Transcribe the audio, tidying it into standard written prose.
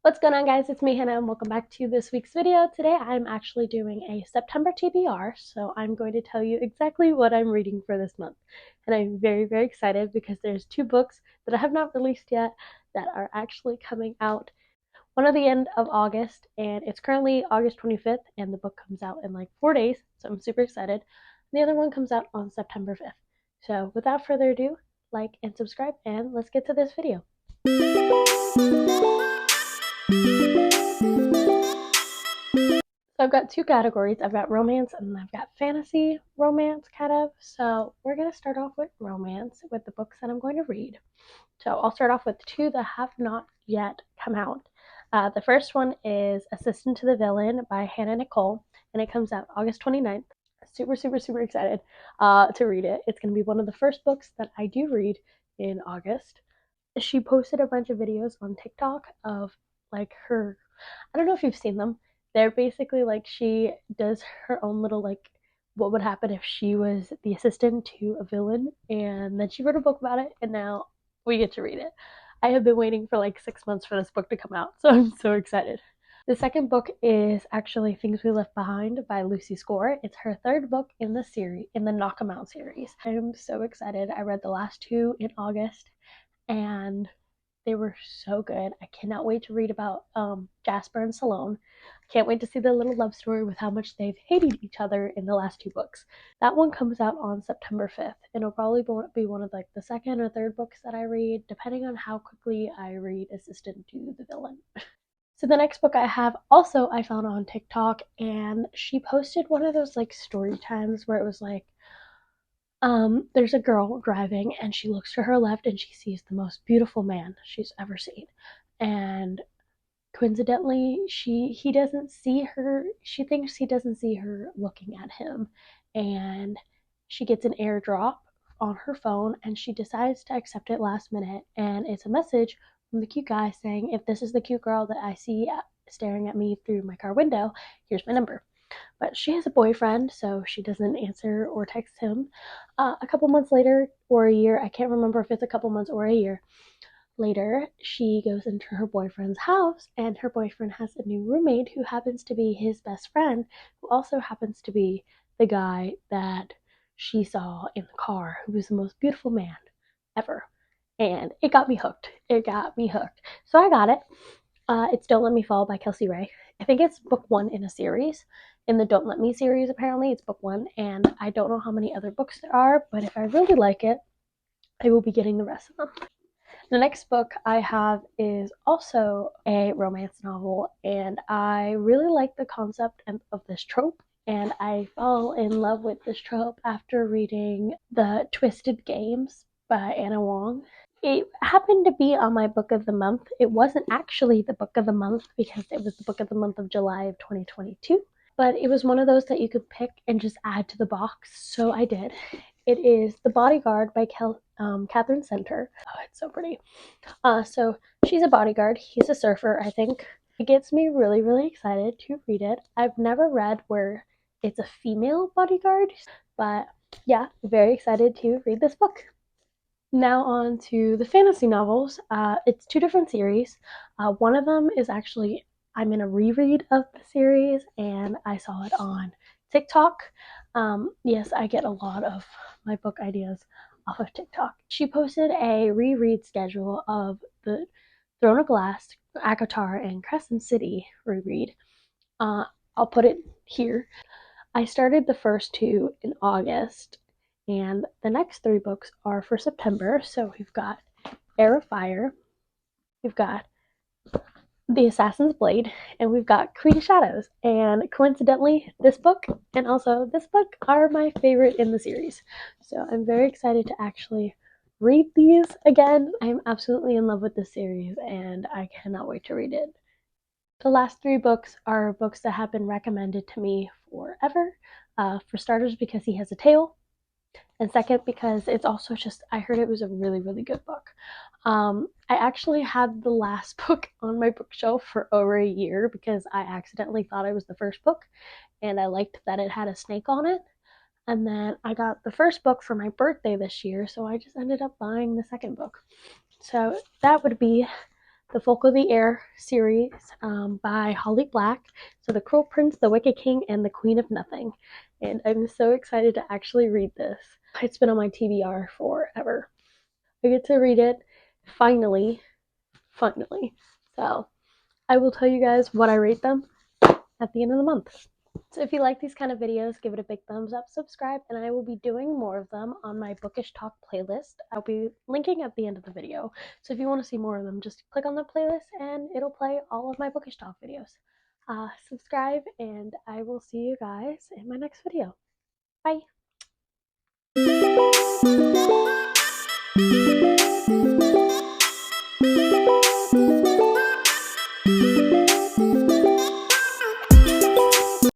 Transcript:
What's going on, guys? It's me, Hannah, and welcome back to this week's video. Today I'm actually doing a September TBR, so I'm going to tell you exactly what I'm reading for this month. And I'm very excited because there's two books that I have not released yet that are actually coming out. One at the end of August, and it's currently August 25th, and the book comes out in like 4 days, so I'm super excited. And the other one comes out on September 5th. So without further ado, like and subscribe, and let's get to this video. So I've got two categories. I've got romance and I've got fantasy romance, kind of. So we're going to start off with romance with the books that I'm going to read. So I'll start off with two that have not yet come out. The first one is Assistant to the Villain by Hannah Nicole, and it comes out August 29th. Super excited to read it. It's going to be one of the first books that I do read in August. She posted a bunch of videos on TikTok of like her, I don't know if you've seen them. They're basically like she does her own little like what would happen if she was the assistant to a villain, and then she wrote a book about it, and now we get to read it. I have been waiting for like 6 months for this book to come out, so I'm so excited. The second book is actually Things We Left Behind by Lucy Score. It's her third book in the series, in the Knock 'em Out series. I'm so excited. I read the last two in August, and they were so good. I cannot wait to read about Jasper and Salome. I can't wait to see the little love story with how much they've hated each other in the last two books. That one comes out on September 5th. It'll probably be one of like the second or third books that I read, depending on how quickly I read Assistant to the Villain. So the next book I have also I found on TikTok, and she posted one of those like story times where it was like there's a girl driving and she looks to her left and she sees the most beautiful man she's ever seen. And coincidentally, he doesn't see her. She thinks he doesn't see her looking at him. And she gets an airdrop on her phone and she decides to accept it last minute. And it's a message from the cute guy saying, if this is the cute girl that I see staring at me through my car window, here's my number. But she has a boyfriend, so she doesn't answer or text him. A couple months later, or a year, I can't remember if it's a couple months or a year later, she goes into her boyfriend's house, and her boyfriend has a new roommate who happens to be his best friend, who also happens to be the guy that she saw in the car, who was the most beautiful man ever. And it got me hooked. It got me hooked. So I got it. It's Don't Let Me Fall by Kelsey Ray. I think it's book one in a series. In the Don't Let Me series, apparently, it's book one, and I don't know how many other books there are, but if I really like it, I will be getting the rest of them. The next book I have is also a romance novel, and I really like the concept of this trope, and I fell in love with this trope after reading The Twisted Games by Anna Wong. It happened to be on my book of the month. It wasn't actually the book of the month because it was the book of the month of July of 2022, but it was one of those that you could pick and just add to the box, so I did. It is The Bodyguard by Catherine Center. Oh, it's so pretty. So she's a bodyguard. He's a surfer, I think. It gets me really excited to read it. I've never read where it's a female bodyguard, but yeah, very excited to read this book. Now on to the fantasy novels. It's two different series. One of them is actually, I'm in a reread of the series, and I saw it on TikTok. Yes, I get a lot of my book ideas off of TikTok. She posted a reread schedule of the Throne of Glass, ACOTAR, and Crescent City reread. I'll put it here. I started the first two in August, and the next three books are for September. So we've got Heir of Fire, we've got The Assassin's Blade, and we've got Queen of Shadows. And coincidentally, this book and also this book are my favorite in the series. So I'm very excited to actually read these again. I'm absolutely in love with this series, and I cannot wait to read it. The last three books are books that have been recommended to me forever. For starters, because he has a tail, and second, because it's also just, I heard it was a really good book. I actually had the last book on my bookshelf for over a year because I accidentally thought it was the first book, and I liked that it had a snake on it. And then I got the first book for my birthday this year, so I just ended up buying the second book. So that would be the Folk of the Air series by Holly Black. So The Cruel Prince, The Wicked King, and The Queen of Nothing. And I'm so excited to actually read this. It's been on my TBR forever. I get to read it finally. So I will tell you guys what I rate them at the end of the month. So if you like these kind of videos, give it a big thumbs up, subscribe, and I will be doing more of them on my Bookish Talk playlist. I'll be linking at the end of the video. So if you want to see more of them, just click on the playlist and it'll play all of my Bookish Talk videos. Subscribe, and I will see you guys in my next video. Bye!